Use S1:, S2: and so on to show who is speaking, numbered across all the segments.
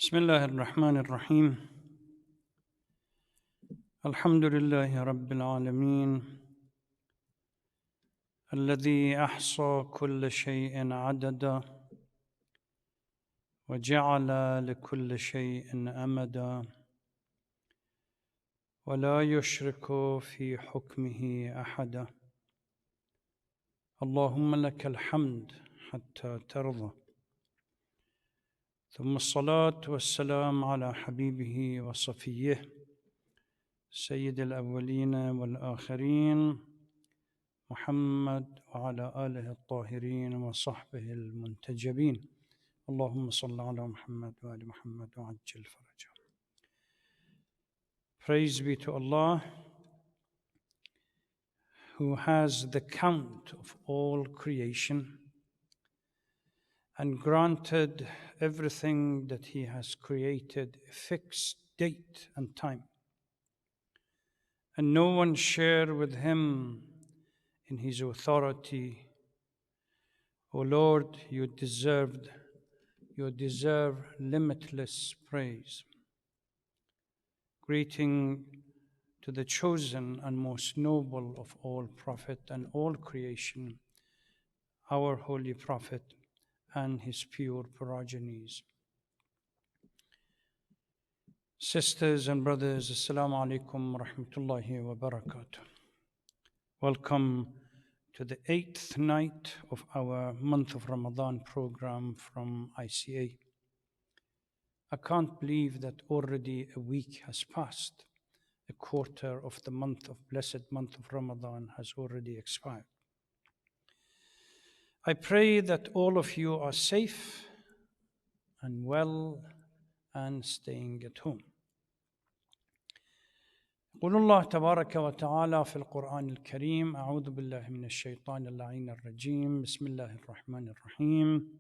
S1: بسم الله الرحمن الرحيم الحمد لله رب العالمين الذي أحصى كل شيء عددا وجعل لكل شيء أمدا ولا يشرك في حكمه أحدا اللهم لك الحمد حتى ترضى ثم الصلاة والسلام على حبيبه وصفيه سيد الأولين والآخرين محمد وعلى آله الطاهرين وصحبه المنتجبين اللهم صل على محمد وآل محمد وعجل فرجه. Praise be to Allah who has the count of all creation and granted everything that He has created a fixed date and time, and no one share with Him in His authority. O Lord, you deserve limitless praise. Greeting to the chosen and most noble of all Prophet and all creation, our Holy Prophet and his pure progenies. Sisters and brothers, Assalamu alaikum wa rahmatullahi wa barakatuh. Welcome to the 8th night of our month of Ramadan program from ICA. I can't believe that already a week has passed. A quarter of the blessed month of Ramadan has already expired. I pray that all of you are safe and well and staying at home. يقول الله تبارك وتعالى في القرآن الكريم أعوذ بالله من الشيطان اللعين الرجيم بسم الله الرحمن الرحيم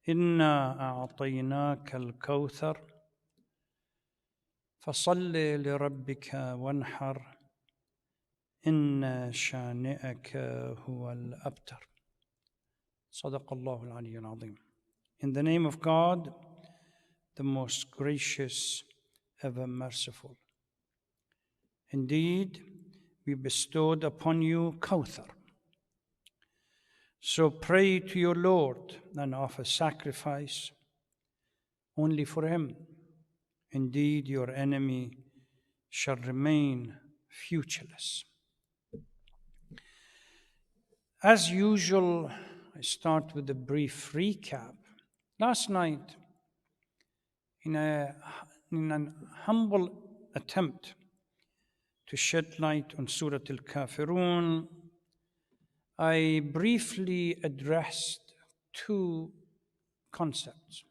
S1: إنا أعطيناك الكوثر فصل لربك وانحر إن شانئك هو الأبتر صدق الله العلي العظيم. In the name of God, the most gracious, ever merciful. Indeed, we bestowed upon you Kawthar. So pray to your Lord and offer sacrifice only for Him. Indeed, your enemy shall remain featureless. As usual, I start with a brief recap. Last night, in an humble attempt to shed light on Surah al-Kafirun, I briefly addressed two concepts.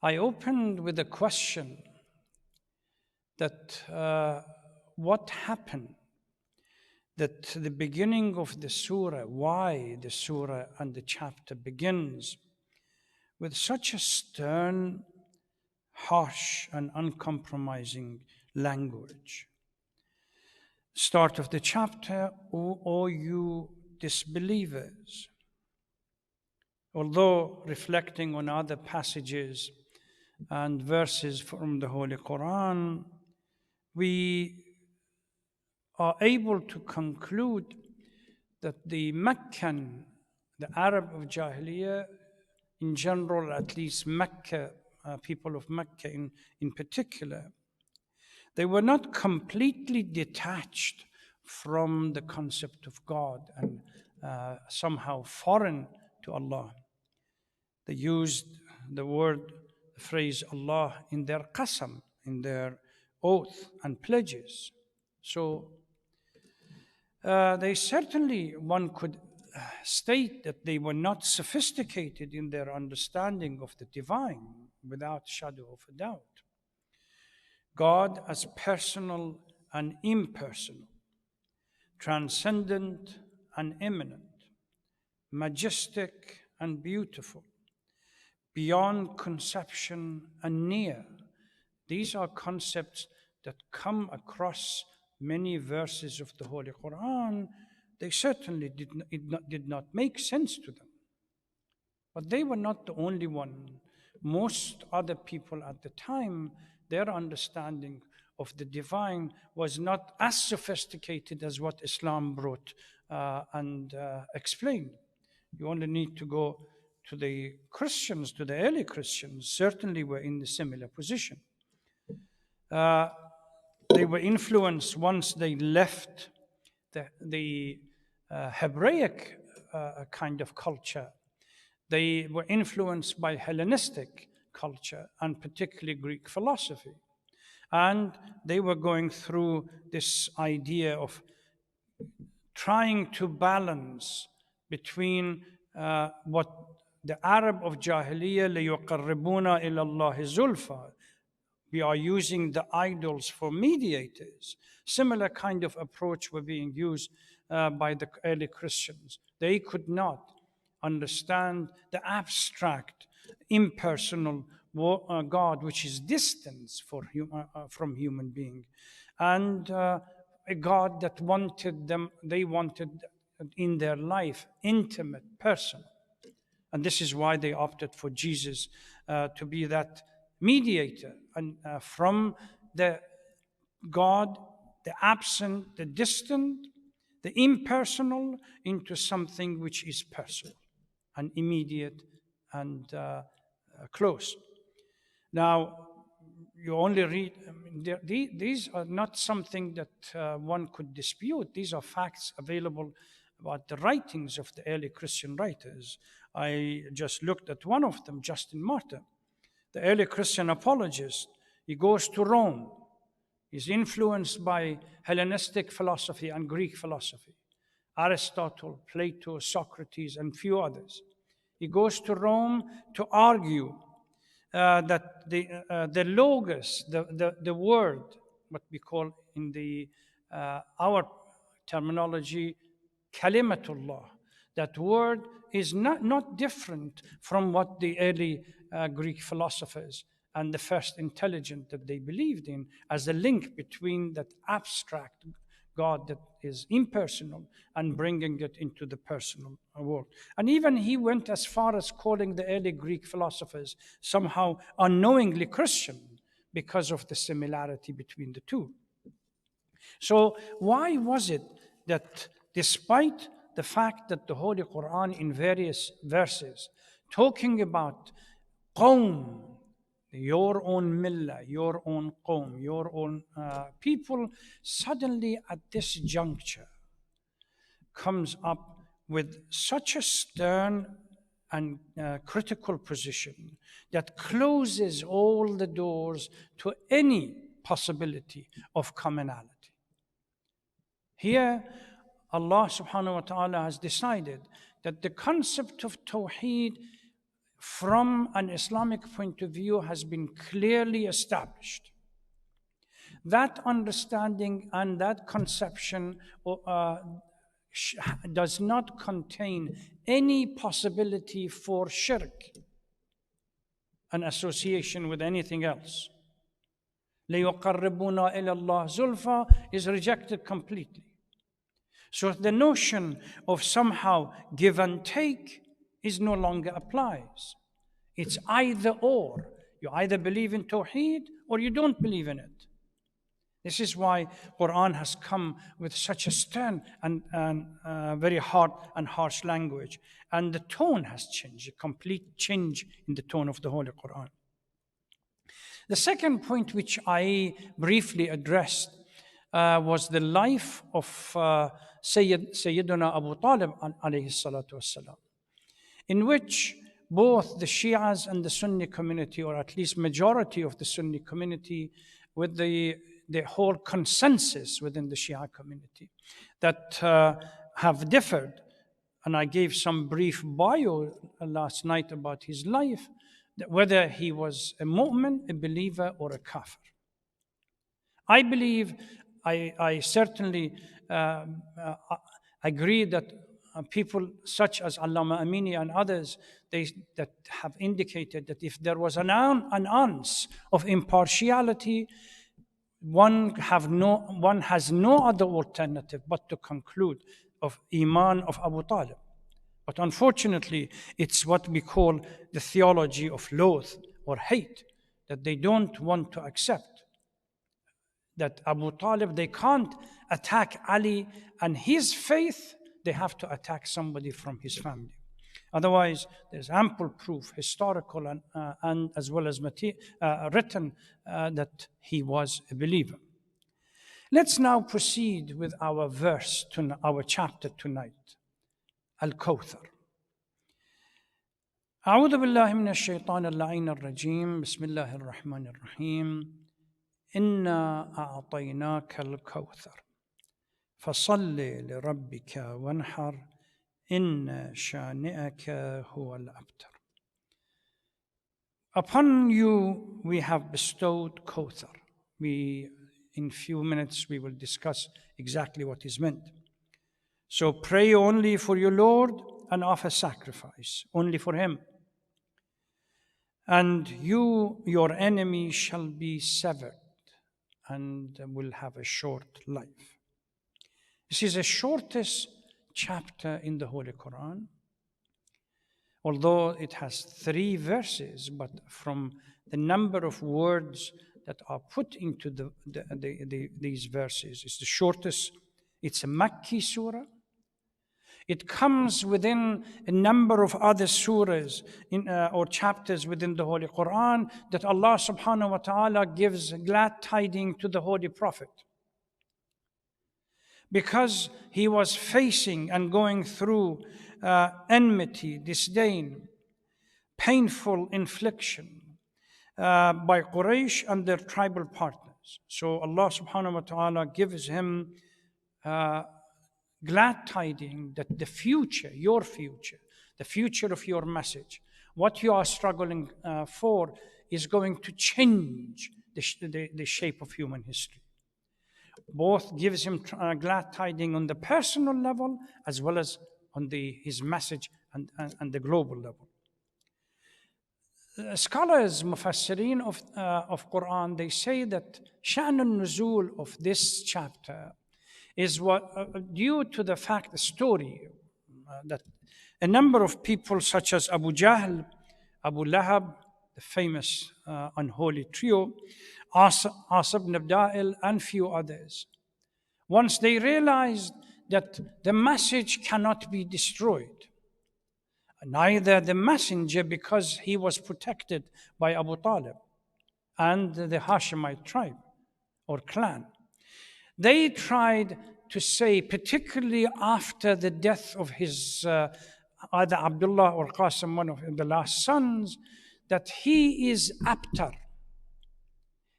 S1: I opened with a question that what happened that the beginning of the surah, why the surah and the chapter begins with such a stern, harsh and uncompromising language. Start of the chapter, O you disbelievers. Although reflecting on other passages and verses from the Holy Quran, we are able to conclude that the Meccan, the Arab of Jahiliyyah in general, at least Mecca, people of Mecca in particular, they were not completely detached from the concept of God and somehow foreign to Allah. They used the phrase Allah in their qasam, in their oath and pledges. So they certainly, one could state that they were not sophisticated in their understanding of the divine, without shadow of a doubt. God as personal and impersonal, transcendent and immanent, majestic and beautiful, beyond conception and near. These are concepts that come across many verses of the Holy Quran. They certainly did not make sense to them. But they were not the only one Most other people at the time, their understanding of the divine was not as sophisticated as what Islam brought and explained. You only need to go to the Christians, to the early Christians, certainly were in the similar position. They were influenced once they left the Hebraic kind of culture. They were influenced by Hellenistic culture and particularly Greek philosophy. And they were going through this idea of trying to balance between what the Arab of Jahiliyyah, لِيُقَرِّبُونَ إِلَى اللَّهِ زُلْفَى. We are using the idols for mediators. Similar kind of approach were being used by the early Christians. They could not understand the abstract, impersonal God, which is distance from human being, and a God that they wanted in their life, intimate, personal. And this is why they opted for Jesus to be that mediator and from the God, the absent, the distant, the impersonal, into something which is personal and immediate and close. Now, you only read, these are not something that one could dispute. These are facts available about the writings of the early Christian writers. I just looked at one of them, Justin Martyr, the early Christian apologist. He goes to Rome. He's influenced by Hellenistic philosophy and Greek philosophy, Aristotle, Plato, Socrates, and few others. He goes to Rome to argue that the logos, the word, what we call in our terminology, kalimatullah, that word is not different from what the early Greek philosophers and the first intelligent that they believed in as a link between that abstract God that is impersonal and bringing it into the personal world. And even he went as far as calling the early Greek philosophers somehow unknowingly Christian because of the similarity between the two. So why was it that despite the fact that the Holy Quran in various verses talking about qawm, your own millah, your own qawm, your own people, suddenly at this juncture comes up with such a stern and critical position that closes all the doors to any possibility of commonality. Here, Allah subhanahu wa ta'ala has decided that the concept of Tawheed from an Islamic point of view has been clearly established. That understanding and that conception does not contain any possibility for shirk, an association with anything else. لِيُقَرِّبُونَ إِلَى اللَّهِ زُلْفَى is rejected completely. So the notion of somehow give and take is no longer applies. It's either or. You either believe in Tawheed or you don't believe in it. This is why Quran has come with such a stern and very hard and harsh language. And the tone has changed, a complete change in the tone of the Holy Quran. The second point which I briefly addressed was the life of Sayyiduna Abu Talib alayhi salatu wassalam, in which both the Shias and the Sunni community, or at least majority of the Sunni community, with the whole consensus within the Shia community that have differed. And I gave some brief bio last night about his life, whether he was a mu'min, a believer, or a kafir. I believe, I certainly agree that people such as Allama Amini and others, that have indicated that if there was an ounce of impartiality, one has no other alternative but to conclude of Iman of Abu Talib, But unfortunately, it's what we call the theology of loath or hate, that they don't want to accept. That Abu Talib, they can't attack Ali and his faith, they have to attack somebody from his family. Otherwise, there's ample proof, historical and as well as written, that he was a believer. Let's now proceed with our verse, our chapter tonight, al-kawther. أعوذ بالله من الشيطان اللعين الرجيم بسم الله الرحمن الرحيم إنا أعطيناك الكوثر فصل لربك وانحر إن شانئك هو الأبتر. Upon you we have bestowed Kawthar. In few minutes we will discuss exactly what is meant. So pray only for your Lord and offer sacrifice only for Him. And your enemy shall be severed and will have a short life. This is the shortest chapter in the Holy Quran. Although it has 3 verses, but from the number of words that are put into these verses, it's the shortest. It's a Makki surah. It comes within a number of other surahs or chapters within the Holy Quran that Allah subhanahu wa ta'ala gives glad tidings to the Holy Prophet. Because he was facing and going through enmity, disdain, painful infliction by Quraysh and their tribal partners. So Allah subhanahu wa ta'ala gives him glad tidings that the future, your future, the future of your message, what you are struggling for is going to change the shape of human history. Both gives him glad tidings on the personal level as well as on his message and the global level. Scholars, mufassirin of Quran, they say that sha'n al-nuzul of this chapter is due to the story that a number of people such as Abu Jahl, Abu Lahab, the famous unholy trio, As ibn Abda'il, and few others. Once they realized that the message cannot be destroyed, neither the messenger, because he was protected by Abu Talib and the Hashemite tribe or clan. They tried to say, particularly after the death of his either Abdullah or Qasim, one of the last sons, that he is abtar.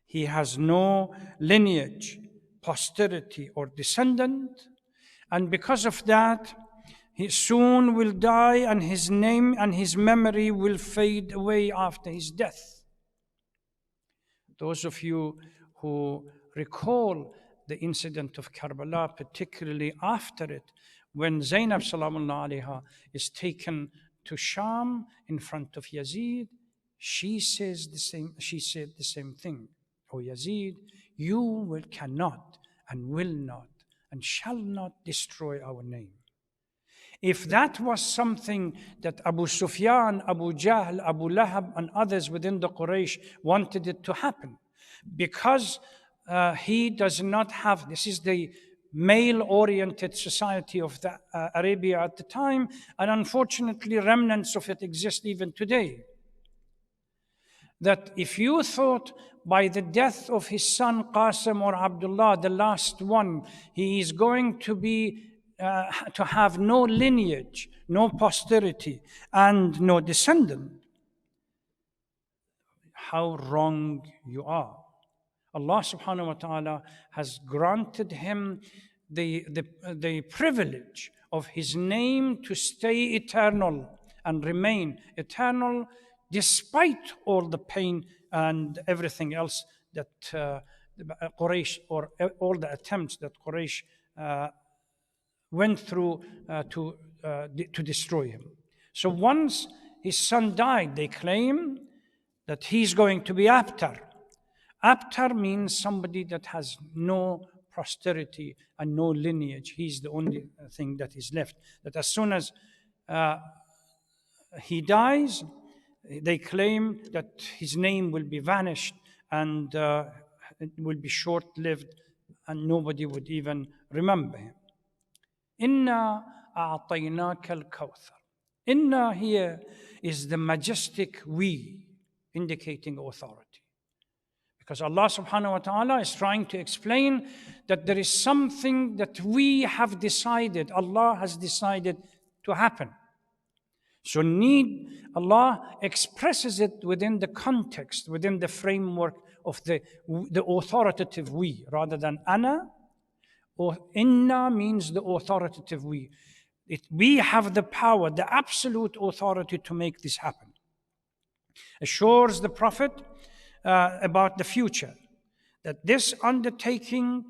S1: He has no lineage, posterity, or descendant, and because of that, he soon will die, and his name and his memory will fade away after his death. Those of you who recall the incident of Karbala, particularly after it, when Zainab salamullah alayha is taken to Sham in front of Yazid, she said the same thing. O Yazid, you cannot and will not and shall not destroy our name. If that was something that Abu Sufyan, Abu Jahl, Abu Lahab, and others within the Quraysh wanted it to happen, because he does not have, this is the male-oriented society of Arabia at the time, and unfortunately remnants of it exist even today. That if you thought by the death of his son Qasim or Abdullah, the last one, he is going to be to have no lineage, no posterity, and no descendant, how wrong you are. Allah subhanahu wa ta'ala has granted him the privilege of his name to stay eternal and remain eternal despite all the pain and everything else that Quraysh, or all the attempts that Quraysh went through to destroy him. So once his son died, they claim that he's going to be abtar. Abtar means somebody that has no posterity and no lineage. He's the only thing that is left. That as soon as he dies, they claim that his name will be vanished and it will be short-lived and nobody would even remember him. Inna a'tainaka al-kawthar. Inna here is the majestic we, indicating authority. Because Allah subhanahu wa ta'ala is trying to explain that there is something that we have decided, Allah has decided to happen. So Allah expresses it within the context, within the framework of the authoritative we, rather than ana, or inna means the authoritative we. We have the power, the absolute authority to make this happen. Assures the Prophet about the future, that this undertaking,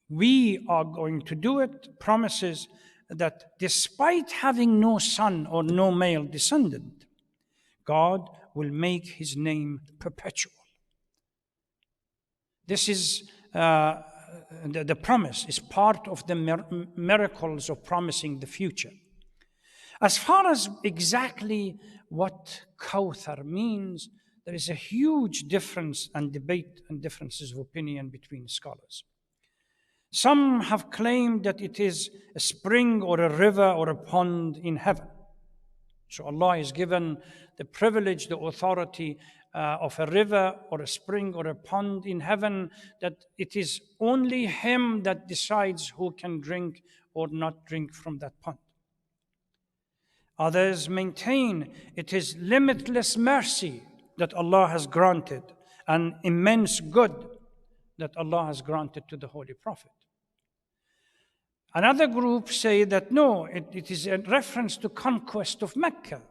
S1: we are going to do it, promises that despite having no son or no male descendant, God will make his name perpetual. This is the promise, is part of the miracles of promising the future. As far as exactly what Kawthar means, there is a huge difference and debate and differences of opinion between scholars. Some have claimed that it is a spring or a river or a pond in heaven. So Allah is given the privilege, the authority of a river or a spring or a pond in heaven, that it is only Him that decides who can drink or not drink from that pond. Others maintain it is limitless mercy that Allah has granted, and immense good that Allah has granted to the Holy Prophet. Another group say that no, it is a reference to conquest of Mecca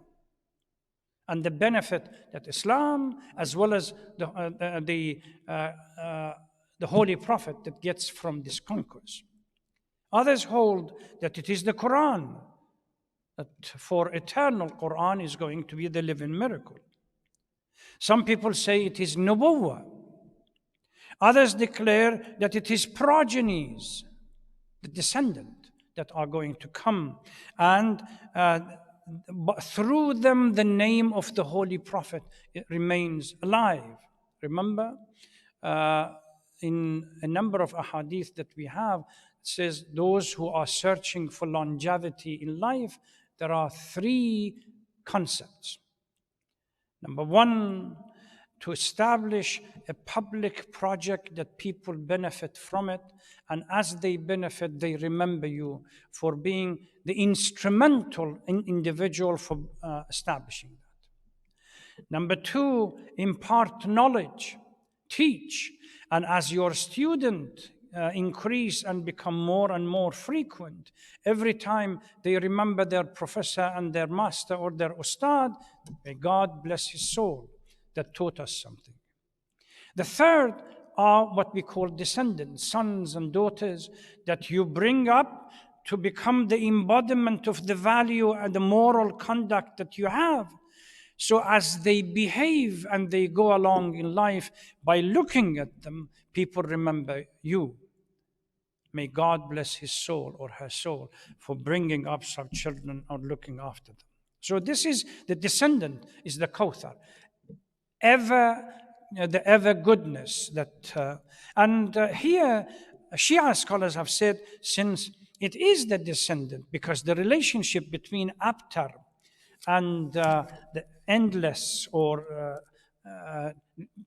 S1: and the benefit that Islam, as well as the Holy Prophet, that gets from this conquest. Others hold that it is the Quran, that for eternal Quran is going to be the living miracle. Some people say it is Nubuwwah. Others declare that it is progenies, the descendant that are going to come, and through them the name of the Holy Prophet remains alive. Remember, in a number of ahadith that we have, it says those who are searching for longevity in life, there are three concepts. Number one, to establish a public project that people benefit from it, and as they benefit, they remember you for being the instrumental individual for establishing that. Number two, impart knowledge, teach, and as your student increase and become more and more frequent, every time they remember their professor and their master or their ustad, may God bless his soul that taught us something. The third are what we call descendants, sons and daughters, that you bring up to become the embodiment of the value and the moral conduct that you have. So as they behave and they go along in life, by looking at them, people remember you. May God bless his soul or her soul for bringing up some children or looking after them. So this is the descendant, is the Kawthar. The ever goodness that, here Shia scholars have said, since it is the descendant, because the relationship between Abtar and the endless or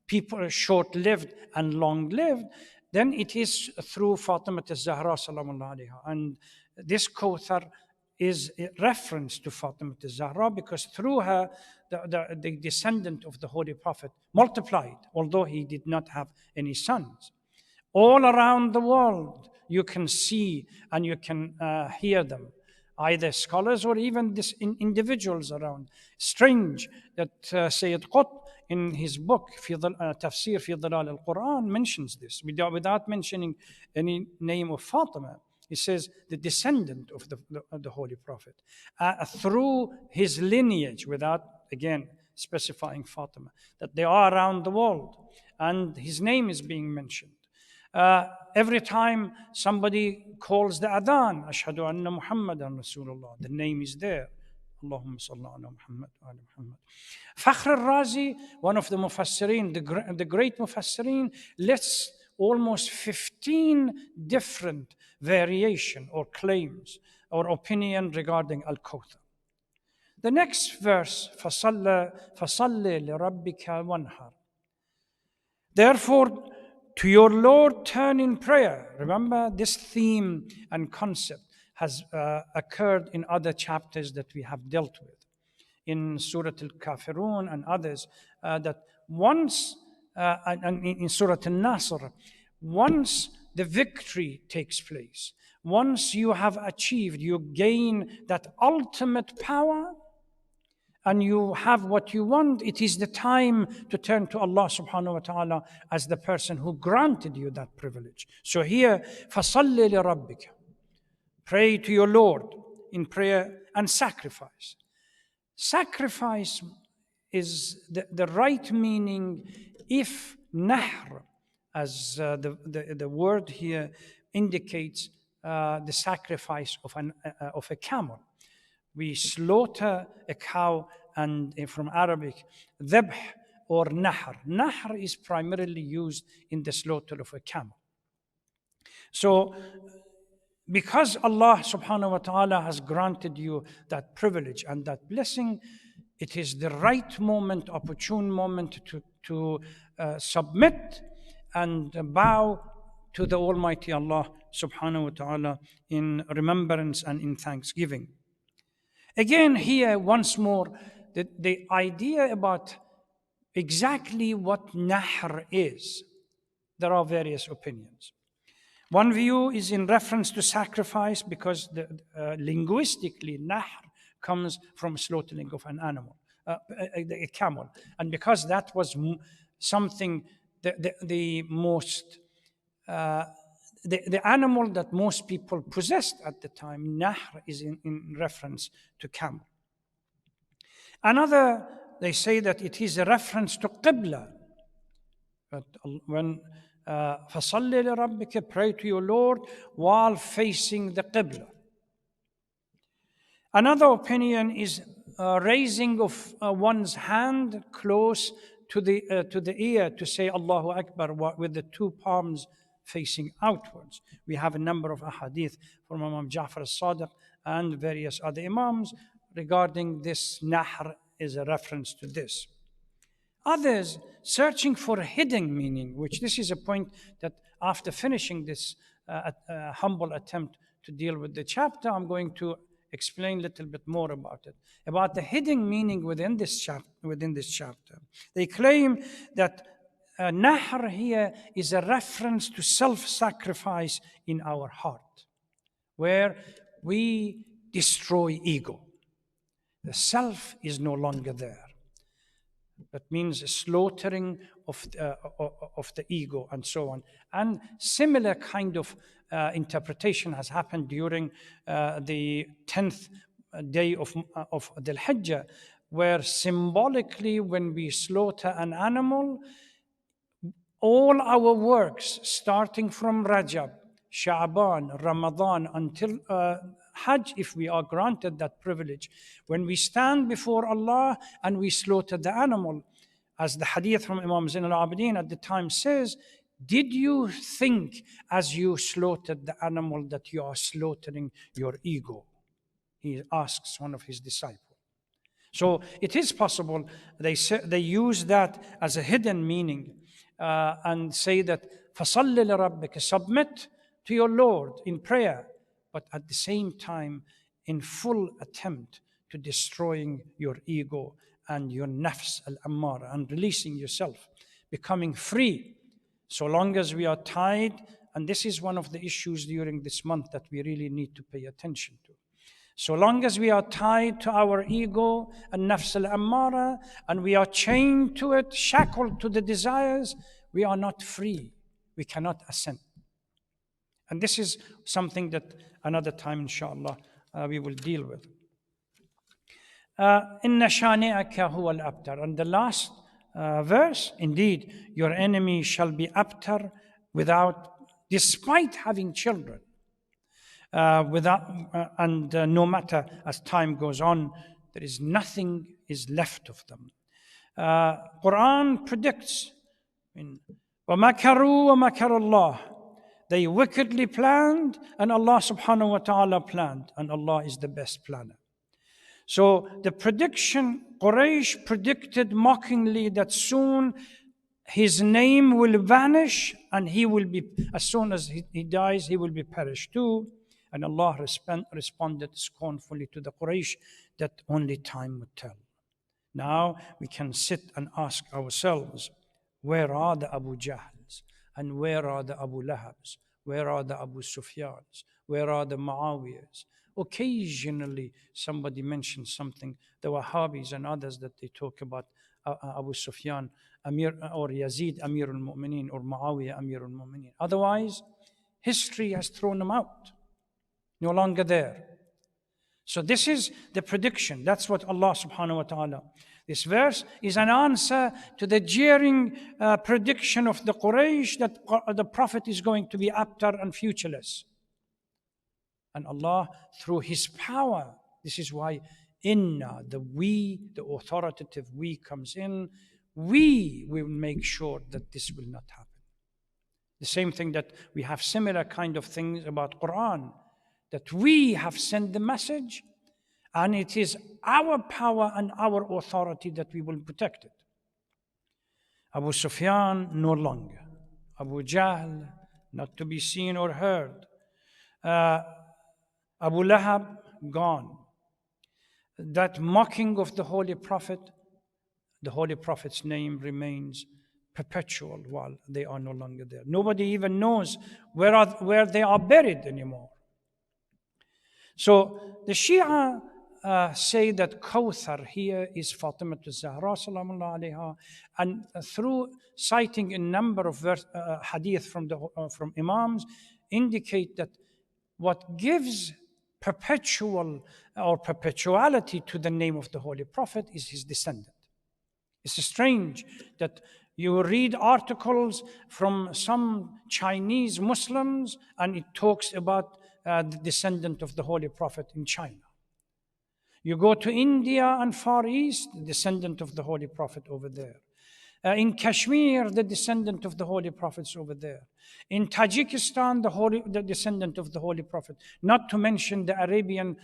S1: people short-lived and long-lived, then it is through Fatima al-Zahra salamun alayha. And this Kawthar is a reference to Fatima al-Zahra, because through her, the descendant of the Holy Prophet multiplied, although he did not have any sons. All around the world, you can see and you can hear them, either scholars or even individuals around. Strange that Sayyid Qutb, in his book, Tafsir Al-Quran, mentions this without mentioning any name of Fatima. He says the descendant of the Holy Prophet, through his lineage, without, again, specifying Fatima, that they are around the world, and his name is being mentioned. Every time somebody calls the adhan, Ashhadu anna Muhammadan Rasulullah, the name is there. Allahumma salli ala Muhammad wa ala Muhammad. Fakhr al-Razi, one of the Mufassirin, the great Mufassirin, lists almost 15 different variation or claims or opinion regarding al-kawther. The next verse, فَصَلِّ لِرَبِّكَ وَانْحَرْ. Therefore, to your Lord turn in prayer. Remember, this theme and concept has occurred in other chapters that we have dealt with. In Surah al-Kafirun and others, that once, and in Surah al-Nasr, once the victory takes place, once you have achieved, you gain that ultimate power, and you have what you want, it is the time to turn to Allah subhanahu wa ta'ala as the person who granted you that privilege. So here, فَصَلِّ لِرَبِّكَ. Pray to your Lord in prayer and sacrifice. Sacrifice is the right meaning if nahr, as the word here indicates, the sacrifice of a camel. We slaughter a cow, and from Arabic, dhabh or nahr. Nahr is primarily used in the slaughter of a camel. So, because Allah subhanahu wa ta'ala has granted you that privilege and that blessing, it is the right moment, opportune moment to submit and bow to the Almighty Allah subhanahu wa ta'ala in remembrance and in thanksgiving. Again, here, once more, the idea about exactly what nahr is, there are various opinions. One view is in reference to sacrifice because linguistically, nahr comes from slaughtering of an animal, a camel. And because that was something, the animal that most people possessed at the time, nahr is in reference to camel. Another, they say that it is a reference to qibla. But when فَصَلِّ لِرَبِّكَ, pray to your Lord while facing the qibla. Another opinion is raising of one's hand close to the ear to say Allahu Akbar with the two palms facing outwards. We have a number of ahadith from Imam Ja'far al-Sadiq and various other imams regarding this. Nahr is a reference to this. Others searching for a hidden meaning, which this is a point that after finishing this humble attempt to deal with the chapter, I'm going to explain a little bit more about it, about the hidden meaning within this chapter. They claim that nahr here is a reference to self-sacrifice in our heart, where we destroy ego. The self is no longer there. That means a slaughtering of the ego and so on. And similar kind of interpretation has happened during the 10th day of Dhul Hijjah, where symbolically when we slaughter an animal, all our works, starting from Rajab, Sha'ban, Ramadan, until Hajj, if we are granted that privilege, when we stand before Allah and we slaughter the animal, as the hadith from Imam Zain al-Abidin at the time says, did you think as you slaughtered the animal that you are slaughtering your ego? He asks one of his disciples. So it is possible they use that as a hidden meaning and say that فَصَلِّ لِرَبِّكَ, submit to your Lord in prayer, but at the same time in full attempt to destroying your ego and your nafs al-ammara and releasing yourself, becoming free. So long as we are tied, and this is one of the issues during this month that we really need to pay attention to. So long as we are tied to our ego and nafs al-ammara, and we are chained to it, shackled to the desires, we are not free. We cannot ascend. And this is something that another time, inshallah, we will deal with. Inna shani'aka huwa al-abtar. And the last verse, indeed, your enemy shall be abtar, without despite having children. No matter as time goes on, there is nothing is left of them. Quran predicts, وَمَكَرُوا وَمَكَرَ اللَّهُ. They wickedly planned, and Allah subhanahu wa ta'ala planned, and Allah is the best planner. So the prediction, Quraysh predicted mockingly that soon his name will vanish, and he will be, as soon as he dies, he will be perished too. And Allah responded scornfully to the Quraysh that only time would tell. Now we can sit and ask ourselves, where are the Abu Jahls? And where are the Abu Lahabs? Where are the Abu Sufyans? Where are the Muawiyahs? Occasionally somebody mentions something, the Wahhabis and others, that they talk about Abu Sufyan, Amir, or Yazid, Amir al-Mu'mineen, or Muawiyah, Amir al-Mu'mineen. Otherwise, history has thrown them out. No longer there. So this is the prediction. That's what Allah subhanahu wa ta'ala. This verse is an answer to the jeering prediction of the Quraysh that the Prophet is going to be abtar and futureless. And Allah, through His power, this is why inna, the we, the authoritative we comes in, we will make sure that this will not happen. The same thing that we have similar kind of things about Quran, that we have sent the message, and it is our power and our authority that we will protect it. Abu Sufyan, no longer. Abu Jahl, not to be seen or heard. Abu Lahab, gone. That mocking of the Holy Prophet, the Holy Prophet's name remains perpetual while they are no longer there. Nobody even knows where they are buried anymore. So the Shia say that Kawthar here is Fatima al-Zahra salamullah alayha, and through citing a number of hadith from Imams, indicate that what gives perpetual or perpetuality to the name of the Holy Prophet is his descendant. It's strange that you read articles from some Chinese Muslims and it talks about the descendant of the Holy Prophet in China. You go to India and Far East, the descendant of the Holy Prophet over there. In Kashmir, the descendant of the Holy Prophet's over there. In Tajikistan, the descendant of the Holy Prophet. Not to mention the Arabian,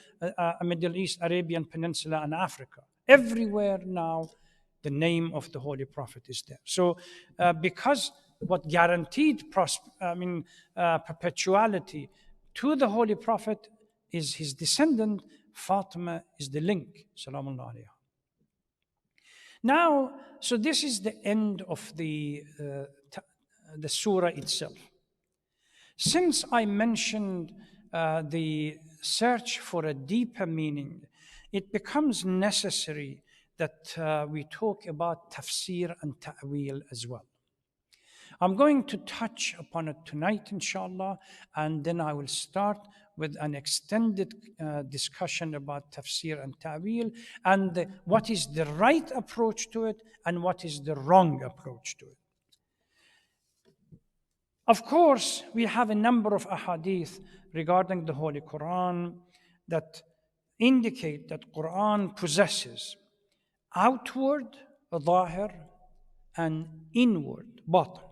S1: Middle East, Arabian Peninsula and Africa. Everywhere now, the name of the Holy Prophet is there. So, because what guaranteed perpetuality to the Holy Prophet is his descendant, Fatima is the link. Salamullah alayha. Now, so this is the end of the surah itself. Since I mentioned the search for a deeper meaning, it becomes necessary that we talk about tafsir and ta'wil as well. I'm going to touch upon it tonight, inshallah, and then I will start with an extended discussion about tafsir and ta'wil, and what is the right approach to it and what is the wrong approach to it. Of course, we have a number of ahadith regarding the Holy Quran that indicate that Quran possesses outward, zahir, and inward, batin.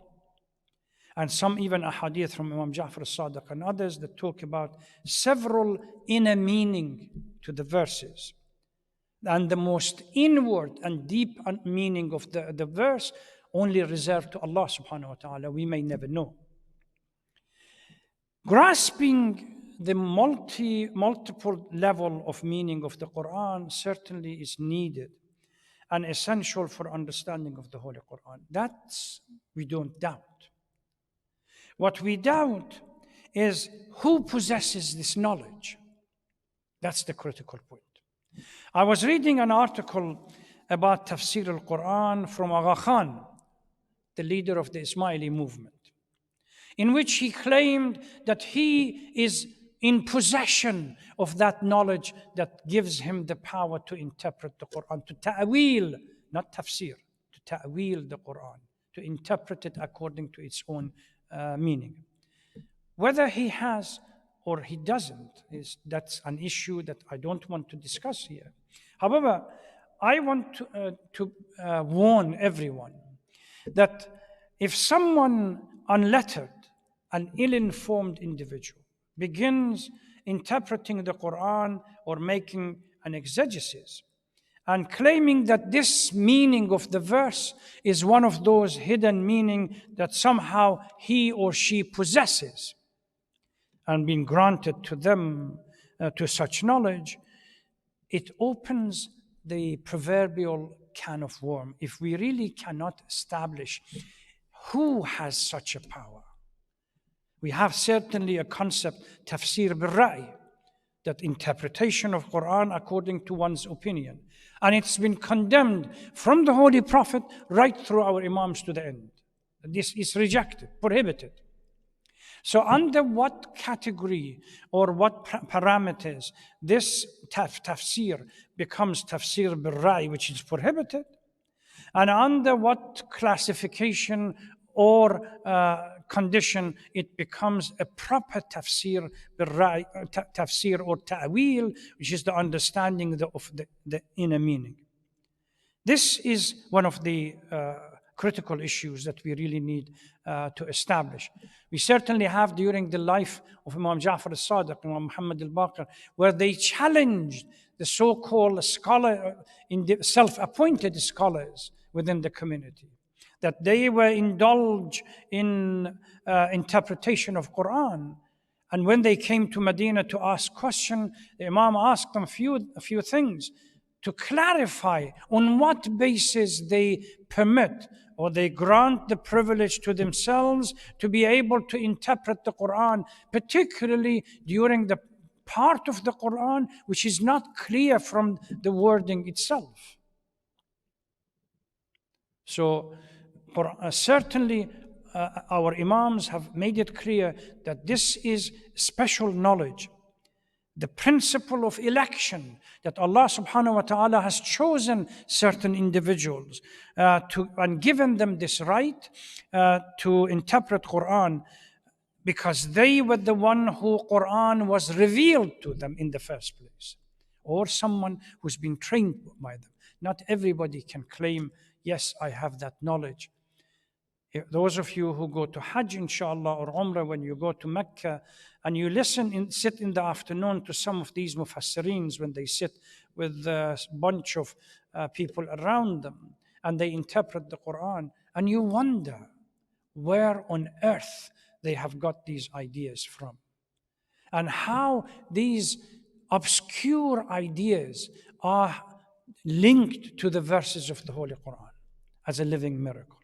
S1: And some even ahadith from Imam Ja'far al-Sadiq and others that talk about several inner meaning to the verses. And the most inward and deep meaning of the verse only reserved to Allah subhanahu wa ta'ala, we may never know. Grasping the multiple level of meaning of the Quran certainly is needed and essential for understanding of the Holy Quran. That's we don't doubt. What we doubt is who possesses this knowledge. That's the critical point. I was reading an article about Tafsir Al-Quran from Agha Khan, the leader of the Ismaili movement, in which he claimed that he is in possession of that knowledge that gives him the power to interpret the Quran, to ta'wil, not tafsir, to ta'wil the Quran, to interpret it according to its own meaning. Whether he has or he doesn't, that's an issue that I don't want to discuss here. However, I want to warn everyone that if someone unlettered, an ill-informed individual, begins interpreting the Quran or making an exegesis and claiming that this meaning of the verse is one of those hidden meaning that somehow he or she possesses and been granted to them to such knowledge, it opens the proverbial can of worms if we really cannot establish who has such a power. We have certainly a concept, Tafsir Al-Quran, that interpretation of Quran according to one's opinion. And it's been condemned from the Holy Prophet right through our Imams to the end. This is rejected, prohibited. So under what category or what parameters this tafsir becomes tafsir bil-ra'i, which is prohibited, and under what classification or condition it becomes a proper tafsir bil-ra'i, tafsir or ta'wil, which is the understanding of the inner meaning. This is one of the critical issues that we really need to establish. We certainly have during the life of Imam Ja'far al-Sadiq, Imam Muhammad al-Baqir, where they challenged the so-called self-appointed scholars within the community, that they were indulged in interpretation of Quran. And when they came to Medina to ask questions, the Imam asked them a few things to clarify on what basis they permit or they grant the privilege to themselves to be able to interpret the Quran, particularly during the part of the Quran which is not clear from the wording itself. So certainly our Imams have made it clear that this is special knowledge. The principle of election, that Allah subhanahu wa ta'ala has chosen certain individuals and given them this right to interpret Quran because they were the one who Quran was revealed to them in the first place, or someone who's been trained by them. Not everybody can claim, yes, I have that knowledge. Those of you who go to Hajj, inshallah, or Umrah, when you go to Mecca and you sit in the afternoon to some of these mufassireens when they sit with a bunch of people around them and they interpret the Quran, and you wonder where on earth they have got these ideas from and how these obscure ideas are linked to the verses of the Holy Quran as a living miracle.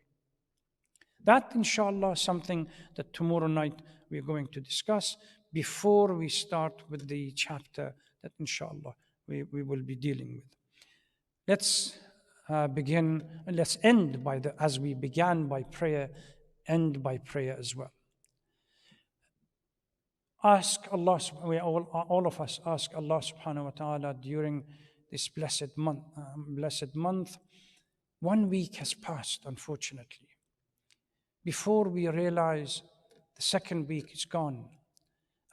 S1: That, inshallah, is something that tomorrow night we're going to discuss before we start with the chapter that, inshallah, we will be dealing with. Let's end as we began by prayer, end by prayer as well. Ask Allah, all of us ask Allah subhanahu wa ta'ala during this blessed month. 1 week has passed, unfortunately. Before we realize the second week is gone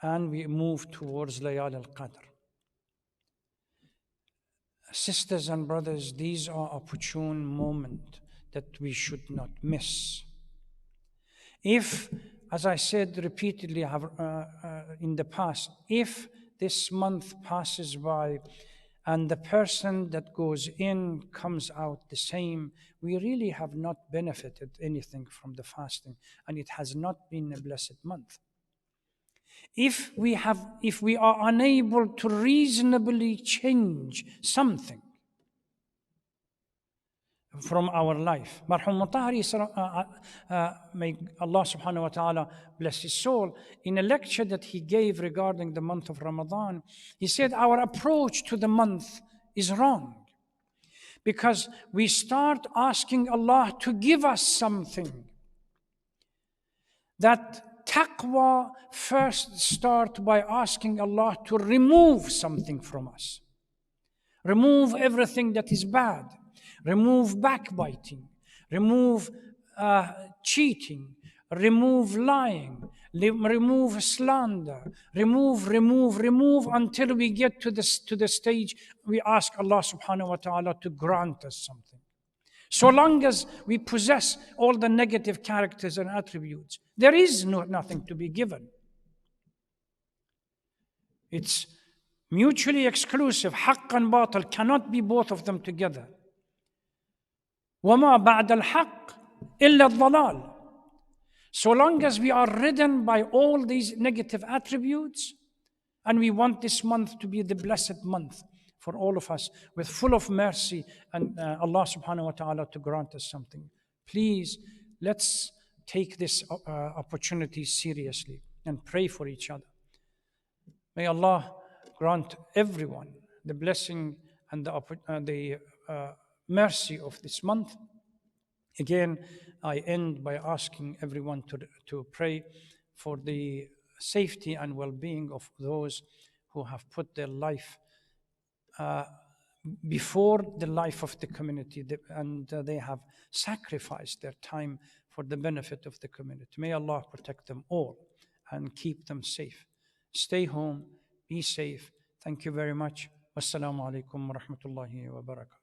S1: and we move towards Layal al-Qadr. Sisters and brothers, these are opportune moments that we should not miss. If, as I said repeatedly in the past, if this month passes by and the person that goes in comes out the same, we really have not benefited anything from the fasting, and it has not been a blessed month. If we are unable to reasonably change something from our life, Marhum Mutahari, may Allah subhanahu wa ta'ala bless his soul, in a lecture that he gave regarding the month of Ramadan, he said our approach to the month is wrong because we start asking Allah to give us something. That taqwa first start by asking Allah to remove something from us. Remove everything that is bad. Remove backbiting, remove cheating, remove lying, remove slander, remove until we get to the stage we ask Allah subhanahu wa ta'ala to grant us something. So long as we possess all the negative characters and attributes, there is nothing to be given. It's mutually exclusive. Haqq and batil cannot be both of them together. وَمَا بَعْدَ الْحَقِّ إِلَّا الضَّلَالِ. So long as we are ridden by all these negative attributes, and we want this month to be the blessed month for all of us, with full of mercy, and Allah subhanahu wa ta'ala to grant us something. Please, let's take this opportunity seriously and pray for each other. May Allah grant everyone the blessing and the mercy of this month. Again, I end by asking everyone to pray for the safety and well-being of those who have put their life before the life of the community, and they have sacrificed their time for the benefit of the community. May Allah protect them all and keep them safe. Stay home, be safe. Thank you very much. Wassalamu alaikum wa rahmatullahi wa barakatuh.